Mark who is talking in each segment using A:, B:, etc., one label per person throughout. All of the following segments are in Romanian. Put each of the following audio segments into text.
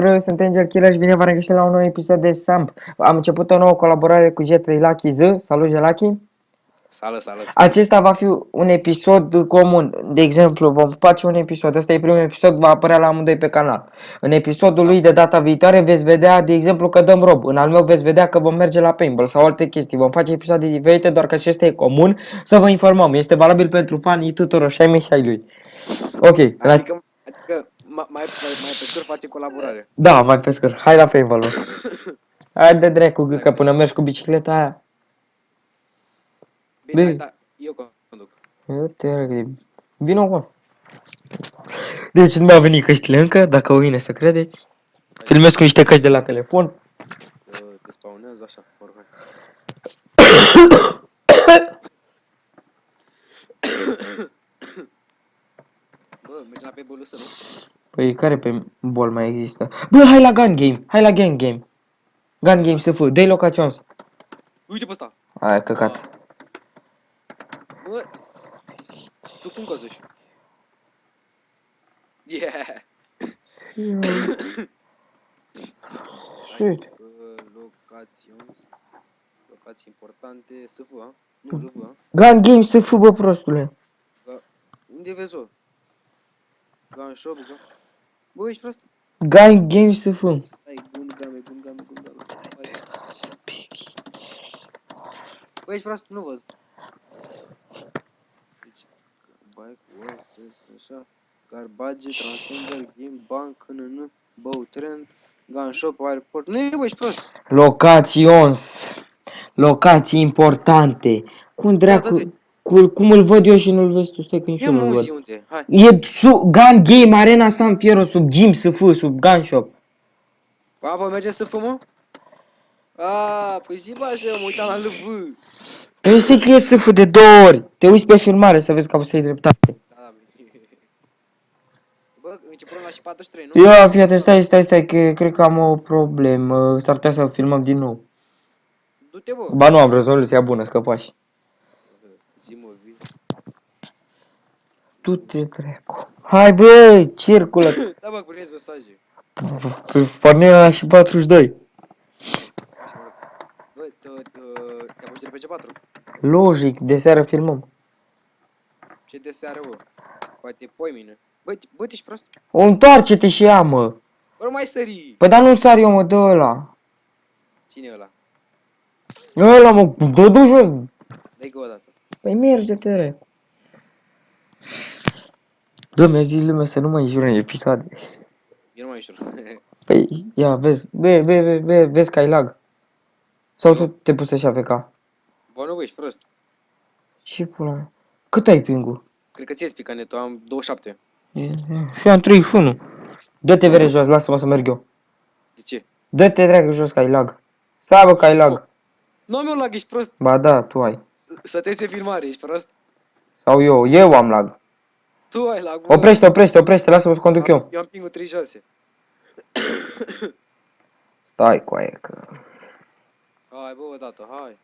A: Sunt Angel Killer și bine v-am regăsit la un nou episod de Samp. Am început o nouă colaborare cu J3 Lucky Z. Salut, Lucky.
B: Salut, salut.
A: Acesta va fi un episod comun. De exemplu, vom face un episod. Ăsta e primul episod, va apărea la amândoi pe canal. În episodul lui de data viitoare veți vedea, de exemplu, că dăm rob. În al meu veți vedea că vom merge la paintball sau alte chestii. Vom face episoade diferite, doar că acesta e comun. Să vă informăm. Este valabil pentru fanii tuturor și ai mei și ai lui. Ok.
B: Adică mai pe scurt face colaborare.
A: Da, mai pe scurt. Hai la paintball. Hai de dracu, că până mergi cu bicicleta aia.
B: Bine, hai, da, eu conduc.
A: Vino cu. Deci nu mi-au venit căștile încă, dacă o vine să credeți. Filmez cu niște căști de la telefon.
B: Te spawnez așa, oricum. Bă, mergi la paintball să nu?
A: Păi care pe bol mai există? Bă, hai la gun game, hai la gang game. Gun game SF, dă-i locations.
B: Uite pe ăsta.
A: Hai, căcat.
B: Bă, tu cum căzuși? Yeah! Locații importante, SF, a? Nu, LV, a?
A: Gun game SF, bă, prostule.
B: Unde vezi, bă? Gun shop, bă? Bă, ești prost?
A: Gun game SF.
B: Ai, gun game. Bă, ești prost? Nu văd. Deci, bike, work, așa, garbage, transcender, game, bank, NN, bow, trend, gun shop, airport. Nu e, bă, ești prost.
A: Locations. Locații importante. Cum dracu... Cum îl văd eu și nu-l vezi tu? Stai că nici eu nu-l văd.
B: Unde? Hai.
A: E sub Gun Game Arena San Fierro, sub Gym SF, sub Gun Shop.
B: Papa, merge să fă, mă? Aaa, păi zi, bă, așa, mă uitam la LV.
A: Păi se că e SF de 2 ori. Te uiți pe filmare să vezi că să-i dreptate.
B: Da, bă, începem la și 43, nu?
A: Ia, fii atent, stai, că cred că am o problemă. S-ar putea să filmăm din nou.
B: Du-te, bă.
A: Ba nu, am rezoluția bună, scăpași.
B: Zi, mă, vii.
A: Du-te, dracu. Hai, bă, circulă.
B: Da, bă, primesc mesaje.
A: Pornim la și 42.
B: Bă, te-am pus pe G4?
A: Logic, de seară filmăm.
B: Ce de seară, bă? Poate poi mine. Bă, ești prost?
A: O, întoarce-te și ia, mă.
B: Bă, nu mai sări.
A: Păi dar nu sar eu, mă, dă ăla.
B: Cine e ăla?
A: Ăla, mă, dă jos.
B: Dai că o dată.
A: Păi merge-te, re. Bă, mi-a zis lumea să nu mai jură în episoade.
B: Eu nu mai știu.
A: Păi, ia, vezi, vezi că ai lag. Sau tu te pus așa AFK?
B: Bă, nu, bă, ești prost.
A: Și pula mea. Cât ai ping-ul?
B: Cred că ți-e spica netul, am 27.
A: Și am 31. Dă-te vere jos, lasă-mă să merg eu.
B: De ce?
A: Dă-te dracu jos că ai lag. Stai bă că ai lag.
B: Nu am eu lag, ești prost.
A: Ba da, tu ai.
B: Să te uiți pe filmare, ești prost.
A: Sau eu am lag.
B: Tu ai lag, bă.
A: Oprește, lasă-mă să conduc eu.
B: Eu am ping-ul 36.
A: Stai cu aia că...
B: Hai, bă, o dată, hai.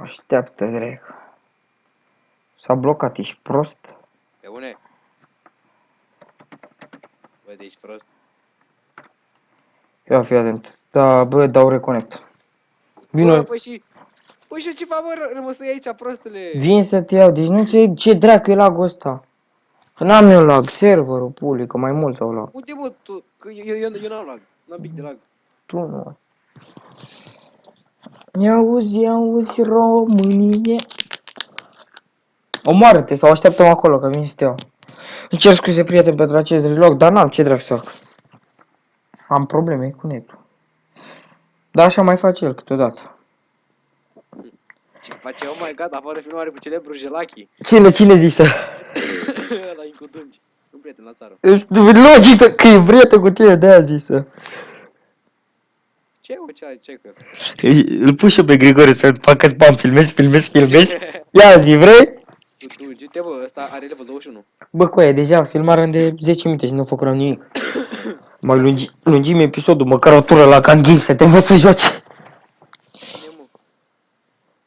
A: Așteaptă dracu. S-a blocat, ești prost?
B: Pe une. Bă, ești prost.
A: Ia fii atent. Da, bă, dau reconnect. Vino.
B: Bă, păi și ce fac, bă, rămăsăi aici, prostule?
A: Vin să te iau, deci nu înțeleg ce dracu e lagul ăsta. Că n-am eu lag, serverul, puli, că mai mulți au lag.
B: Uite, bă, tu, că eu n-am lag, n-am pic de lag.
A: Tu nu. Ia-uzi, Românie. Omoară-te sau așteaptă-mă acolo, că vin să te iau. Îmi cer scuze, prieten, pentru acest relog, dar n-am ce dracu să fac. Am probleme cu netul. Dar așa mai face el câteodată.
B: Ce face, oh my god, afară filmare cu celebrul Jelachi.
A: Cine zise?
B: La Incudungi. Un prieten la țară.
A: Logic că e prieten cu tine, de-aia zisă.
B: Ce, mă, ce ai, ce că?
A: Îl pun și eu pe Grigore să facă spam, filmezi. Ia zi, vrei?
B: Incudungi, uite, bă, ăsta are level 21.
A: Bă, coaie, deja filmarea de 10 minute și nu făcuram nimic. Mai lungim episodul, măcar o tură la Kanghi, să te învăț să joci.
B: Cine, mă?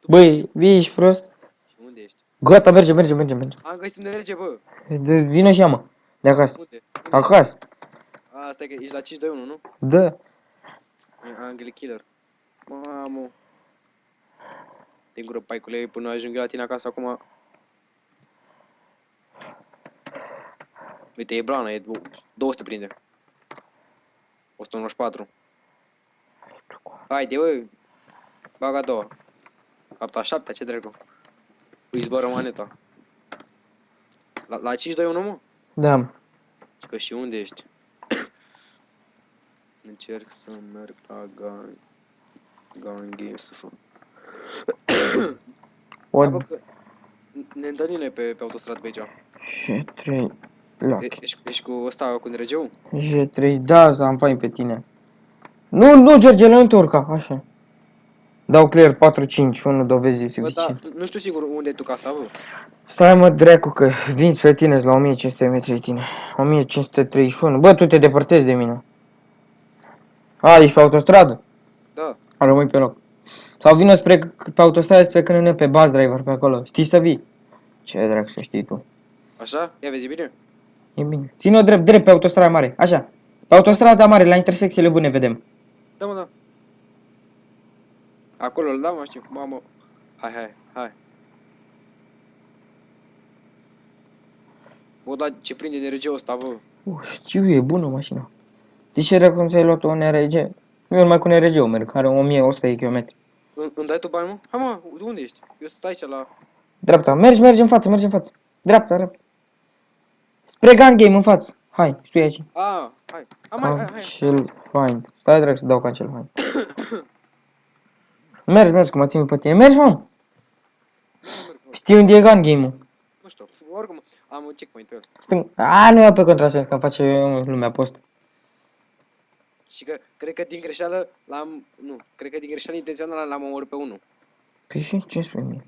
A: Băi, vii, ești prost?
B: Și unde ești?
A: Gata, merge.
B: Am găsit unde merge, bă.
A: Vină și ia, mă, de acasă.
B: Unde?
A: Acasă.
B: Asta e că ești la 5-2-1, nu?
A: Da.
B: Angle Killer. Mamă. Din gură, paicule, până ajung eu la tine acasă acum. Uite, e blană, e 200 prinde. 194. Haide, bă. Baga a doua. Fapta a șaptea, ce dracu. Îi zboară maneta. La 5-2-1, mă?
A: Da.
B: Că și unde ești? Încerc să merg la Gun Games să fac.
A: O
B: Da, bă, că ne întâlnim noi pe autostradă pe aici.
A: G3 Lucky.
B: Ești cu ăsta, cu NRG-ul?
A: G3, da, să am fain pe tine. Nu, George, nu te urca, așa. Dau clear 4-5, 1 dovezi
B: Bă, da,
A: suficient.
B: nu știu sigur unde e tu casa, bă.
A: Stai mă, dracu, că vinzi pe tine la 1500 metri de tine. 1531. Bă, tu te depărtezi de mine. A, ești pe autostradă?
B: Da.
A: Rămâi pe loc. Sau vină pe autostradă spre CNN pe bus driver pe acolo. Știi să vii? Ce dracu să știi tu.
B: Așa? Ia vezi bine?
A: E bine. Ține-o drept pe autostrada mare. Așa. Pe autostrada mare, la intersecțiile bune vedem.
B: Da, mă, da. Acolo îl dau, mă, știu. Mamă. Hai. Bă, dar ce prinde NRG-ul ăsta, bă?
A: Știu, e bună mașina. De ce dracu nu ți-ai luat un NRG? Eu numai cu NRG-ul merg, are 1100 de km.
B: Îmi dai tu bani, mă? Hai, mă, unde ești? Eu sunt aici la...
A: Dreapta, mergi în față. Dreapta. Spre gun game în față. Hai, stai aici.
B: Hai.
A: Cancel fine. Stai dracu să dau cancel fine. Mergi că mă țin pe tine. Mergi, mă!
B: Nu merg, mă.
A: Știi unde e gun game-ul?
B: Nu știu, oricum am un checkpoint pe el.
A: Stâng. Nu ia pe contrasens, că îmi face lumea post.
B: Și că cred că din greșeală l-am... Nu, cred că din greșeală intențional l-am omorât pe unul.
A: Păi și ce spui mie?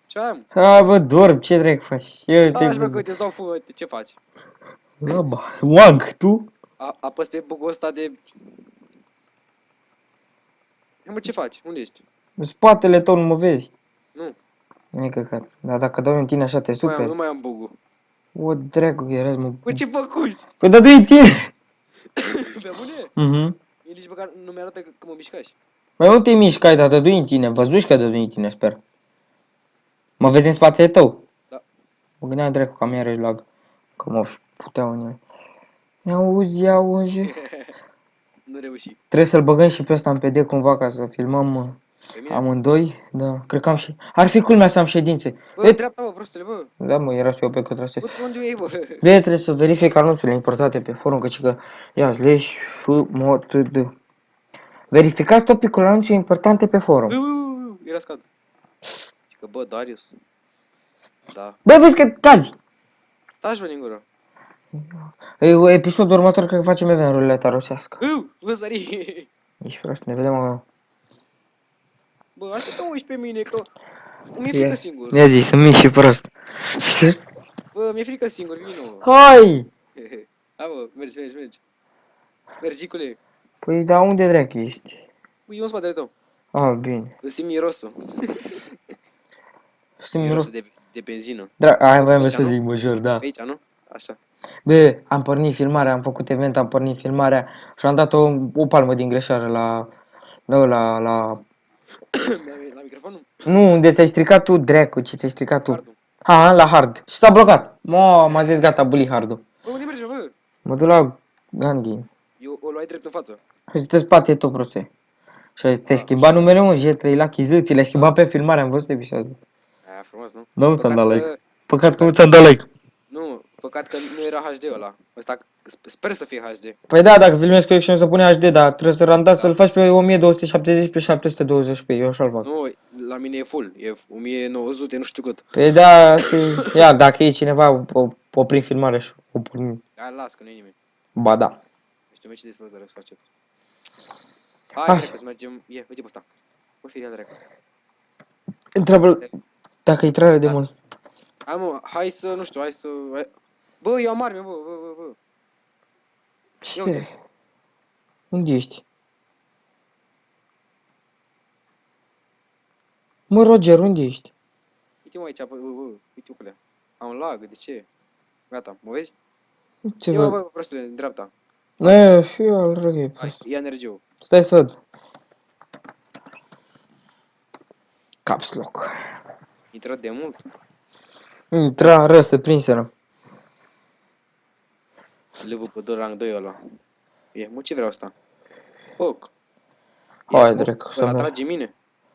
B: Ce am?
A: Hai bă, dorm, ce dracu faci? Eu te...
B: Așa, bă, că uite-ți dau fumă, ce faci?
A: Laba, wang, tu?
B: Apăs pe bug-ul ăsta de... Ia, mă, ce faci? Unde ești?
A: În spatele tău nu mă vezi.
B: Nu,
A: Nu-i căcat. Dar dacă dau în tine așa te
B: nu
A: super.
B: mai am bug-ul.
A: O dracu, erați mă.
B: Bă, ce făcuși?
A: Păi dă în tine!
B: Pe bune?
A: Mhm.
B: El nici măcar nu mi-arată că mă mișcași.
A: Mai nu te mișcai, dar dă în tine. Văzuși că dă în tine, sper. Mă vezi în spatele tău?
B: Da.
A: Mă gândeam dracu că am iarăși lag. Că mă puteau în el. Auzi.
B: Nu reuși.
A: Trebuie să-l băgăm și pe ăsta în PD cumva ca să filmăm
B: Pe mine?
A: amândoi. Da, cred că am și... Ar fi culmea să am ședințe.
B: Bă, dreapta, bă, prostule, bă.
A: Da, mă, era să eu pe contrase.
B: Bă, unde e, bă?
A: Bine, trebuie să verific anunțurile importate pe forum, căci că... Ia, /f/mod/d. Verificați topicul anunțuri importante pe forum.
B: Era scad. Și că, bă, Darius. Da.
A: Bă, vezi că cazi!
B: Taci, bă, din gură.
A: Episodul următor cred că facem event ruleta rusească.
B: Bă, sări.
A: Ești prost, ne vedem acolo.
B: Bă, așa că uiți pe mine, că... Mi-e frică singur.
A: Mi-a zis, sunt mic și prost.
B: Bă, mi-e frică singur, vino.
A: Hai!
B: Hai, bă, mergi. Mergi, Icule.
A: Păi, da, unde dracu ești?
B: Ui, eu în spatele tău.
A: Bine.
B: Îl simt mirosul.
A: Simt
B: Mirosul de benzină.
A: voiam să zic major, da.
B: Aici, nu? Așa.
A: Bă, am pornit filmarea, am făcut event, am pornit filmarea și am dat o palmă din greșeală la...
B: La microfonul?
A: Nu, unde ți-ai stricat tu, dracu, ce ți-ai stricat tu?
B: Hardul.
A: La hard. Și s-a blocat. M-a zis gata, buli hardul.
B: Bă, unde mergi, bă?
A: Mă duc la gun game.
B: Eu o luai drept în față.
A: Și stă spate tot proste. Și ți-ai schimbat numele, mă, J3 Lucky Z, ți l-ai schimbat pe filmare, am văzut episodul.
B: Aia, frumos, nu?
A: Nu ți-am dat like.
B: că-
A: Păcat că nu ți-am dat like.
B: Nu, păcat că nu era HD ăla. Ăsta, sper să fie HD.
A: Păi da, dacă filmezi cu action să pune HD, dar trebuie să randați să-l faci pe 1270 pe 720p, eu așa-l fac.
B: Nu, la mine e full. E 1900, nu știu cât.
A: Păi da, ia, dacă e cineva, oprim filmarea și o pornim.
B: Aia, las, că nu e nimeni.
A: Ba da.
B: Este o meci de dezvoltare, să accept. Hai,
A: Hai.
B: dracu, să mergem. Uite pe ăsta. Bă, firia, dracu.
A: Întreabă dacă e trare de mult.
B: Hai, mă, hai să, nu știu, hai... Bă, eu am arme, bă.
A: Ce te... Unde ești? Mă, Roger, unde ești?
B: Uite-mă aici, bă, uite-mă cu alea. Am lag, de ce? Gata, mă vezi?
A: Ce
B: Eu,
A: văd?
B: bă, prostule, în dreapta.
A: Ne, și eu îl răghei.
B: Hai, ia energie-ul.
A: Stai să văd. Caps lock.
B: Intră de mult.
A: Intra răsă, prinseră.
B: Level pe 2, rang 2 ăla. E, mă, ce vreau asta? Foc.
A: Hai, dracu, să
B: Ăla
A: merg.
B: trage mine.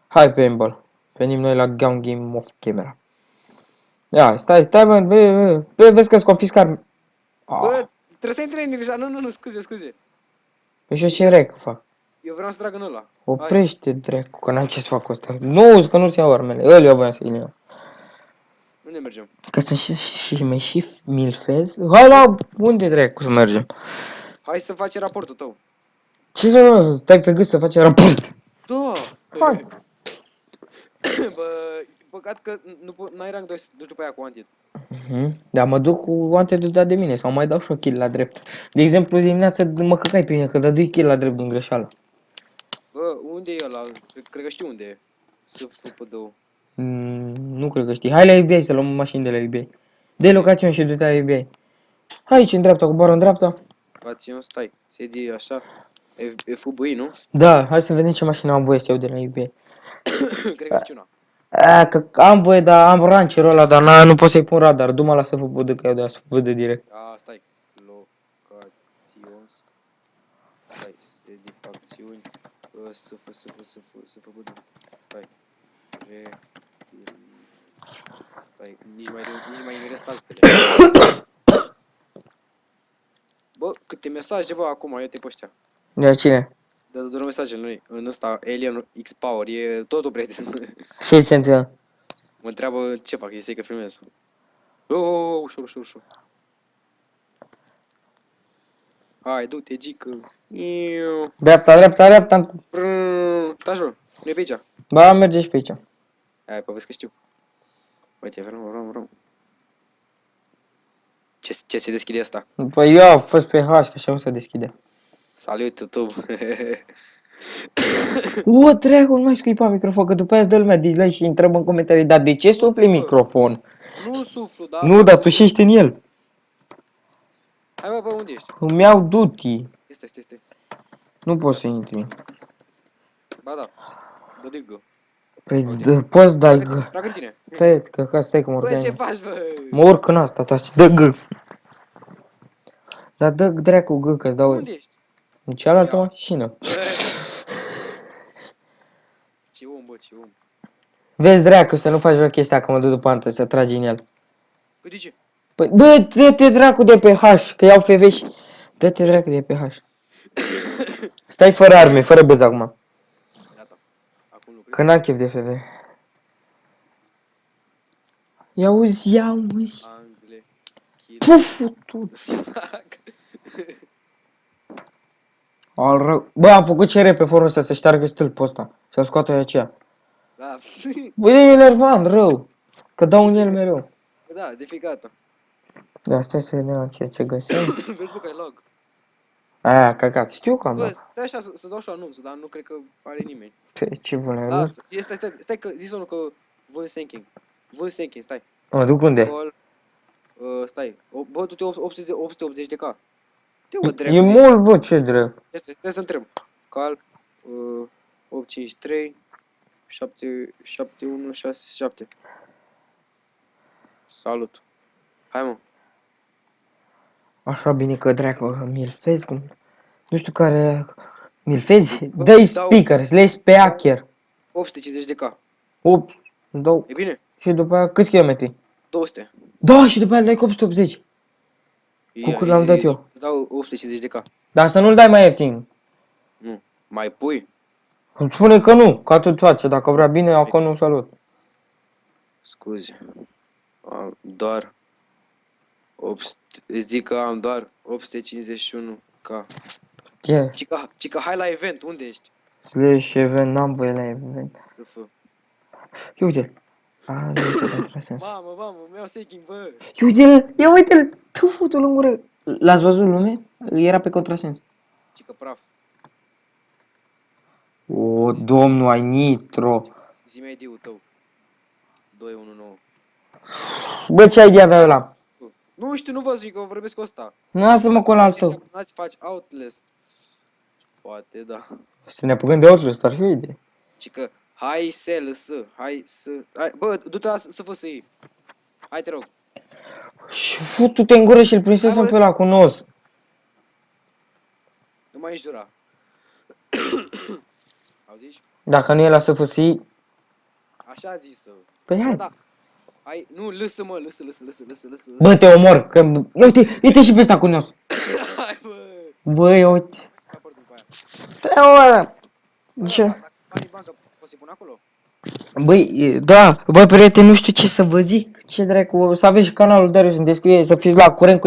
A: Hai, paintball. Venim noi la game of camera. Ia, stai, bă, vezi că-ți confiscar.
B: Bă, trebuie să intri în deja. Nu, scuze.
A: Păi și eu ce dracu fac?
B: Eu vreau să trag în ăla. Hai.
A: Oprește, dracu, că n-am ce să fac cu asta. Nu, că nu-ți iau armele. Îl eu voiam să-i iau.
B: Unde mergem?
A: Că sunt și mai și milfez. Hai la, unde dracu să mergem?
B: Hai să facem raportul tău.
A: Ce să stai pe gât să faci raport?
B: Da.
A: Hai.
B: Bă, păcat că n-ai rang 2 să duci după aia cu antit.
A: Dar mă duc cu wanted dat de mine sau mai dau și o kill la drept. De exemplu, dimineața mă căcai pe mine că dădui kill la drept din greșeală.
B: Bă, unde e ăla? Cred că știu unde e. Să fupă două.
A: Nu cred că știi. Hai la eBay să luăm mașini de la eBay. Dă-i locațiune și du-te la eBay. Hai aici în dreapta, cu bară în dreapta.
B: Bați-o, stai. Sedi așa. E FBI, nu?
A: Da, hai să vedem ce mașină am voie să iau de la eBay.
B: Cred că niciuna.
A: Că am voie, dar am rancherul ăla, dar nu pot să-i pun radar. Du-mă la să văd că iau de asta, văd direct.
B: Stai. Locațiuni. Stai. Sedi facțiuni. Să fă bădă. Stai. Stai. Nici mai invers altele. Bă, câte mesaje, bă, acum, ia-te pe ăștia.
A: De cine?
B: Dă doar mesaje lui. În ăsta, Alien X Power, e totul prieten.
A: Ce se întâmplă?
B: Mă întreabă ce fac, este că filmez. Ușor. Hai, du-te, gică.
A: Dreapta.
B: Taci, bă, nu e pe aici.
A: Ba, merge și pe aici.
B: Hai, povesc că știu. Uite, vreau. Ce se deschide asta?
A: Păi eu am fost pe H, că așa o să deschide.
B: Salut, YouTube.
A: O, dracu, nu mai scuipa microfon, că după aia îți dă lumea dislike și întreabă în comentarii, dar de ce sufli microfon?
B: Nu suflu, da.
A: Nu, dar tu și ești în el.
B: Hai, bă, unde ești?
A: Îmi iau duty.
B: Stai.
A: Nu poți să intri.
B: Ba da. Bă, de gă.
A: Păi, poți dai gă.
B: Trag în tine.
A: Stai că mă
B: Bă, ce
A: urc.
B: faci, bă?
A: Mă urc în asta, taci, dă gă. Dar dă dracu gă, că-ți dau
B: Unde ești?
A: în cealaltă
B: Ia.
A: mașină.
B: Ce om.
A: Vezi, dracu, să nu faci vreo chestia că mă duc după antă, să tragi în el.
B: Păi de ce?
A: Păi, bă, dă-te dracu de pe H, că iau FV și... Dă-te dracu de pe H. Stai fără arme, fără băz acum.
B: Gata. Acum lucrez.
A: Că n-am chef de FV. Ia uzi.
B: Angle. Kill.
A: Pufu, tu. Al rău. Bă, am făcut cerere pe forul ăsta să șteargă stâlpul ăsta. Să-l scoată aceea.
B: Da.
A: Bă, e enervant, rău. Că dau în el mereu.
B: Da, de fiecare dată.
A: Da, stai să vedem ce găsim.
B: Vezi, bă, că ai log.
A: Aia, căcat. Știu că am
B: Bă,
A: dat.
B: stai așa să dau și anunțul, dar nu cred că are nimeni.
A: Pe ce vă
B: Lasă. Stai că zis unul că vând sinking. Stai.
A: Mă duc unde?
B: Call. Stai. Bă, tu te 880 de K. Te bă,
A: E
B: dracu.
A: mult, bă, ce drept.
B: Stai să întreb. Call. 853 7167. Salut. Hai, mă.
A: Așa bine că dracu, milfezi cum... Nu știu care... Milfezi? Dă-i speaker, să le-i pe hacker.
B: 850 de K.
A: 8, îți dau...
B: E bine?
A: Și după aia, câți kilometri?
B: 200.
A: Da, și după aia le dai cu 880. Cu cât l-am dat eu.
B: Îți dau 850 de K.
A: Dar să nu-l dai mai ieftin.
B: Nu. Mai pui?
A: Îmi spune că nu, că atât face. Dacă vrea bine, acolo nu salut.
B: Scuze. Am doar 800, îți zic că am doar 851 K.
A: Ce?
B: Cica, hai la event, unde ești?
A: Slash event, n-am voie la event.
B: Să fă.
A: Ia uite-l. A, nu uite contrasens.
B: Mamă, mi-au sinking, bă.
A: Ia uite-l. Tu futul în gură. L-ați văzut lume? Era pe contrasens.
B: Cica praf.
A: O, domnul, ai nitro.
B: Zi-mi ID-ul tău. 219.
A: Bă, ce idee avea ăla?
B: Nu știu, nu vă zic, că vorbesc cu ăsta.
A: Lasă-mă cu al tău.
B: Abonați, faci Outlast. Poate, da.
A: Să ne apucăm de Outlast, ar fi o idee.
B: Și că, hai hai, bă, du-te la să făsăi. Hai, te rog.
A: Și futu-te în gură și îl prinsesem pe ăla cu nos.
B: Nu mai ești dura. Auziși?
A: Dacă nu e la SFSI,
B: Așa a zis-o.
A: păi
B: Bă,
A: hai.
B: da. Hai, nu, lăsă-mă, lăsă.
A: Bă, te omor, că... Uite și pe ăsta cu nos.
B: Hai, bă.
A: Băi, uite.
B: Raportul după aia.
A: Te omor.
B: Bă,
A: Ce?
B: dacă banii în bancă, poți să-i pun acolo?
A: Băi, da, băi, prieteni, nu știu ce să vă zic. Ce dracu, o să aveți și canalul Darius în descriere, să fiți la curent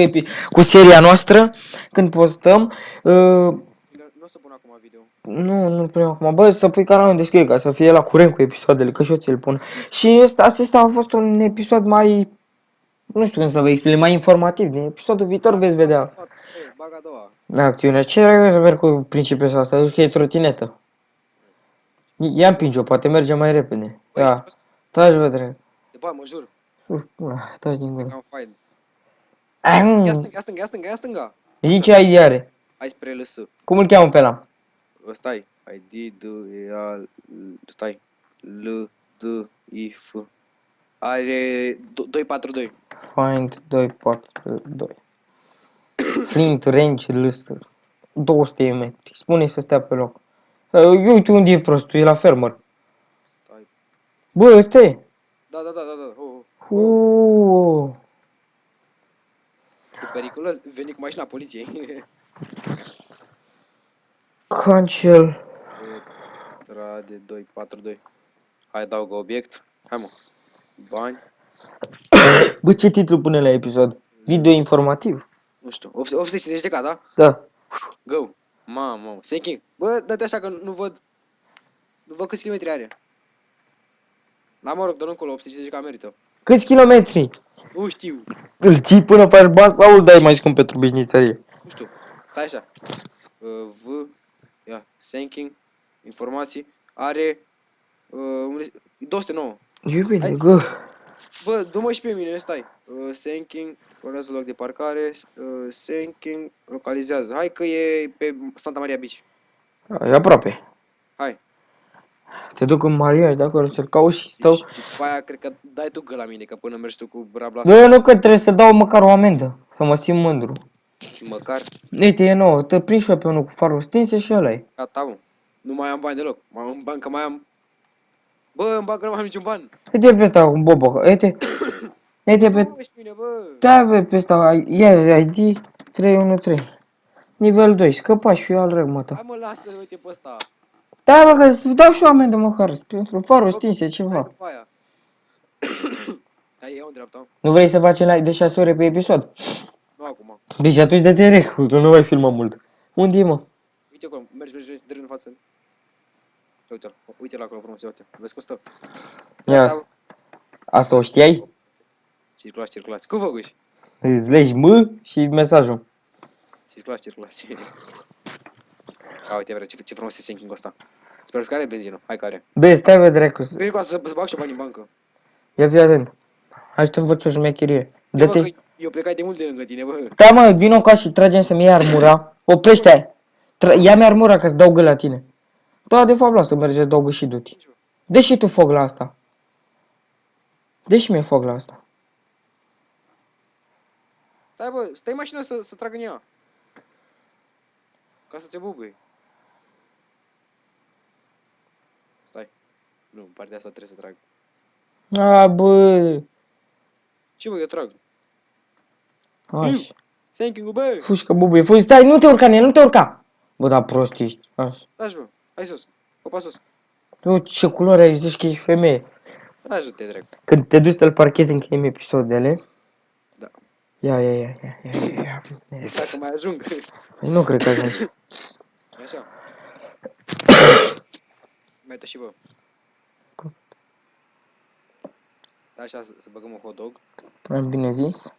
A: cu seria noastră, când postăm.
B: Nu o să pun acum video.
A: Nu prea acum, bă, să pui canalul în descriere, ca să fie la curent cu episoadele, că și eu ți-l pun. Și acesta a fost un episod mai, nu știu cum să vă explic, mai informativ. Din episodul viitor veți vedea
B: Baga a doua.
A: acțiunea. Ce dracu să merg cu principiul ăsta, duci că e trotinetă. Ia împinge-o, poate merge mai repede.
B: Băi,
A: Ia,
B: ești
A: taci, bă, dracu.
B: de bani, mă jur.
A: Taci din gură.
B: Am fain.
A: Ai,
B: Ia stânga.
A: Zi ce idee are.
B: Hai spre LS.
A: Cum îl cheamă pe ăla?
B: Stai. ID, D, E, A, stai. L, D, I, F. Are 242.
A: Find 242. Flint, range, lăsă. 200 metri. Spune să stea pe loc. Uite unde e prostul, e la fermer.
B: Stai.
A: Bă, ăsta e.
B: Da. Sunt periculos. Veni cu mașina poliției.
A: Cancel.
B: Rade 242. Hai adaugă obiect. Hai mă. Bani.
A: Bă, ce titlu pune la episod? Video informativ.
B: Nu știu. 850 de K, da?
A: Da.
B: Go. Mamă. Sinking. Bă, dă-te așa că nu văd. Nu văd câți kilometri are. Da, mă rog, dă-l încolo. 850 de K merită.
A: Câți kilometri?
B: Nu știu.
A: Îl ții până faci bani sau îl dai mai scump pentru bișnițărie?
B: Nu știu. Stai așa. Ia. Sinking. Informații. Are. 209.
A: Iubire,
B: Hai.
A: gă.
B: Bă, du-mă și pe mine, stai. Sinking, urmează loc de parcare, sinking, localizează. Hai că e pe Santa Maria Beach.
A: E aproape.
B: Hai.
A: Te duc în Maria de acolo, să-l cauți și stau.
B: Și după aia cred că dai tu gă la mine, că până mergi tu cu rabla
A: Bă, nu că trebuie să dau măcar o amendă, să mă simt mândru.
B: și măcar,
A: Uite, e nouă, te prind și eu pe unul cu farul stinse și ăla e.
B: gata, mă. Nu mai am bani deloc. În bancă mai am... Bă, în bancă nu mai am niciun ban.
A: Uite pe ăsta cu bobo, uite. Uite pe...
B: Nu, ești bine, bă.
A: Da, bă, pe ăsta, ia ID 313. Nivel 2, scăpași fi al rău, mă,
B: Hai
A: ta.
B: mă, lasă, uite pe ăsta.
A: Da, bă, că să dau și o amendă măcar, pentru farul stinse,
B: Hai
A: ceva.
B: după aia. Hai, ia-o în dreapta.
A: Nu vrei să facem like de 6 ore pe episod?
B: Nu acum.
A: Deci atunci dă-te recu, că nu mai filmăm mult. Unde e, mă?
B: Uite acolo, mergi, dă în față. Uite-l acolo frumos, uite. Vezi cum stă?
A: Ia, asta o știai?
B: Circulați. Cum făcuși?
A: Îți legi M și mesajul.
B: Circulați. A, uite, vrea, ce frumos e sinking-ul ăsta. Sper că are benzină. Hai că are.
A: Bă, stai, bă, dracu.
B: Veni cu asta să bag și bani în bancă.
A: Ia fii atent. Hai să te învăț o șmecherie.
B: Bă,
A: Dă-te.
B: că eu plecai de mult de lângă tine, bă.
A: Da, mă, vino ca și tragem să-mi iei armura. Oprește-ai. Ia-mi armura ca să dau gât la tine. Da, de fapt, lasă, merge să dau gât și du-te. Dă și tu foc la asta. Dă și mie foc la asta.
B: Stai, bă, stai în mașină să trag în ea. Ca să te bubui. Stai. Nu, în partea asta trebuie să trag.
A: A, bă.
B: Ce, bă, eu trag?
A: Așa.
B: Sinking-ul, bă!
A: Fugi că bubuie. Fugi, stai, nu te urca în el, nu te urca. Bă, da, prost ești. Așa.
B: Stai, bă, hai sus. Opa sus.
A: Tu, ce culoare ai, zici că ești femeie.
B: Ajută-te, dracu.
A: Când te duci să-l parchezi, încheiem episoadele.
B: Da.
A: Ia.
B: Dacă mai ajung.
A: Păi nu cred că ajungi.
B: Așa. Mai și bă. Da, așa, să băgăm un hot dog.
A: Am bine zis.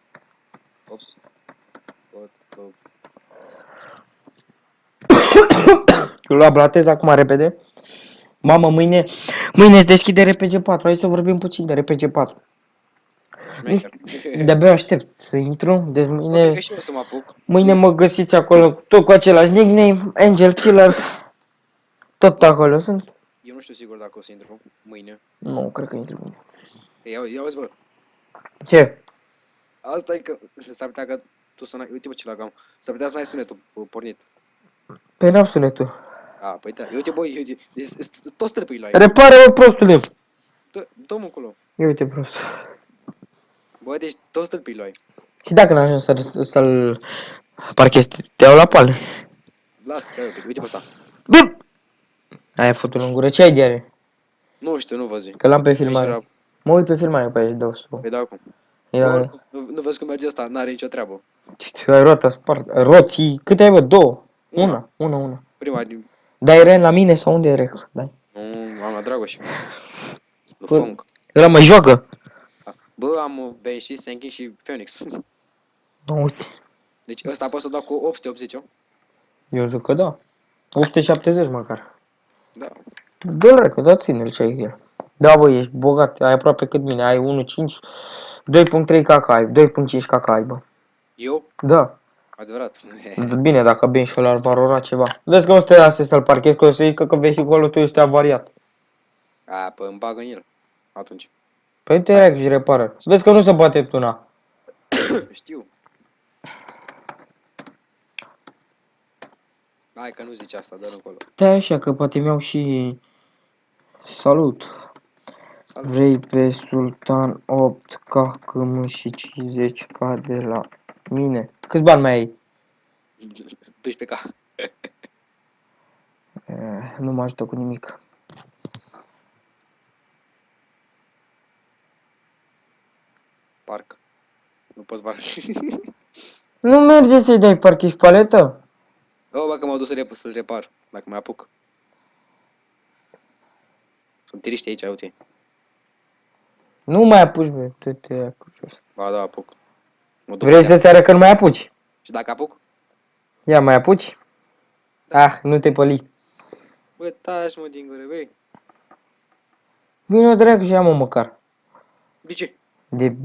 B: Hot dog.
A: Eu la blatez acum repede. Mamă, mâine se deschide RPG 4. Hai să vorbim puțin de RPG 4.
B: Șmecher.
A: De-abia aștept să intru, deci
B: Bă, cred
A: mâine,
B: că și eu o să mă apuc.
A: mâine mă găsiți acolo, tot cu același nickname, Angel Killer, tot acolo sunt.
B: Eu nu știu sigur dacă o să intru mâine.
A: Nu, cred că intru mâine.
B: Ia uzi, bă.
A: Ce?
B: Asta e că s-ar putea că tu să n-ai... Uite, bă, ce lagam. S-ar putea să n-ai sunetul pornit.
A: Păi n-am sunetul.
B: A, păi da. Uite, bă, uite. Toți tâlpâi la
A: Repare-o, prostule!
B: Dă-mă încolo.
A: Ia uite, prost.
B: Bă, deci toți tâlpâi la
A: Și dacă n-am ajuns să-l parchez, te iau la pale.
B: Lasă-te, uite pe ăsta.
A: Bim! Aia făcut în gură, ce ai de are?
B: Nu știu, nu vă zic.
A: Că l-am pe
B: Aici
A: filmare.
B: era-
A: Mă uit pe filmare pe aici, dau să
B: Păi da, acum.
A: ia,
B: Nu vezi că merge asta, n-are nicio treabă.
A: ai roata spart. Roții, câte ai, bă? Două? Una.
B: Prima din...
A: Dai ren la mine sau unde e rec? Dai.
B: Nu, am la Dragoș. Lui
A: Bă.
B: Funk.
A: Ăla mă joacă?
B: Da. Bă, am Banshee, Senki și Phoenix.
A: Nu, uite.
B: Deci ăsta pot să dau cu 880, eu?
A: Eu zic că da. 870 măcar.
B: Da.
A: Dă-l rec, da, ține-l ce ai el. Da, bă, ești bogat, ai aproape cât mine, ai 1.5, 2.3 kk ai, 2.5 kk ai, bă.
B: Eu?
A: Da.
B: Adevărat.
A: Bine, dacă bine și ăla ar valora ceva. Vezi că nu te lasă să-l parchezi, că o să zică că vehiculul tău este avariat.
B: A, păi îmi bagă în el. Atunci.
A: Păi te rec și repară. Vezi că nu se poate tuna.
B: Știu. Hai că nu zici asta, dă-l încolo.
A: Stai așa că poate mi-au și... Salut.
B: Salut.
A: Vrei pe Sultan 8K, KM și 50K de la mine. Câți bani mai ai?
B: 12k.
A: Nu mă ajută cu nimic.
B: Parc. Nu poți parc.
A: Nu merge să-i dai parchis paletă?
B: Oh, bă, că m-au dus să-l repar. Dacă mai apuc. Sunt triști aici, uite.
A: Nu mai apuci, bă, te apuci.
B: Ba, da, apuc. Mă duc
A: Vrei
B: chiar.
A: să-ți arăt că nu mai apuci?
B: Și dacă apuc?
A: Ia, mai apuci? Ah, nu te păli.
B: Bă, taci mă din gură, băi.
A: Vino dracu și ia-mă măcar.
B: De ce?
A: De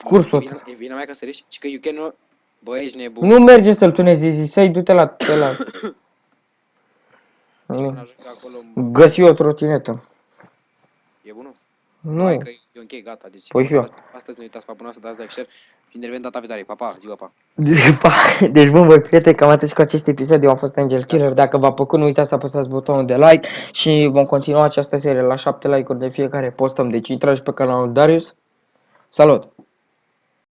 A: cursul ăsta.
B: E vina mea ca să riști? Și că you cannot... Bă, ești nebun.
A: Nu merge să-l tunezi, zisai, du-te la...
B: Deci până ajung acolo...
A: Găsi o trotinetă.
B: E bună?
A: Nu.
B: Hai că eu închei, gata. Deci,
A: Păi și eu.
B: astăzi nu uitați să vă abonați, să dați like, share și ne revedem data viitoare. Pa, pa, ziua, pa.
A: Deci, bun, voi prieteni, cam atât și cu acest episod. Eu am fost Angel Killer. Dacă v-a plăcut, nu uitați să apăsați butonul de like și vom continua această serie la 7 like-uri de fiecare postăm. Deci intrați pe canalul Darius. Salut!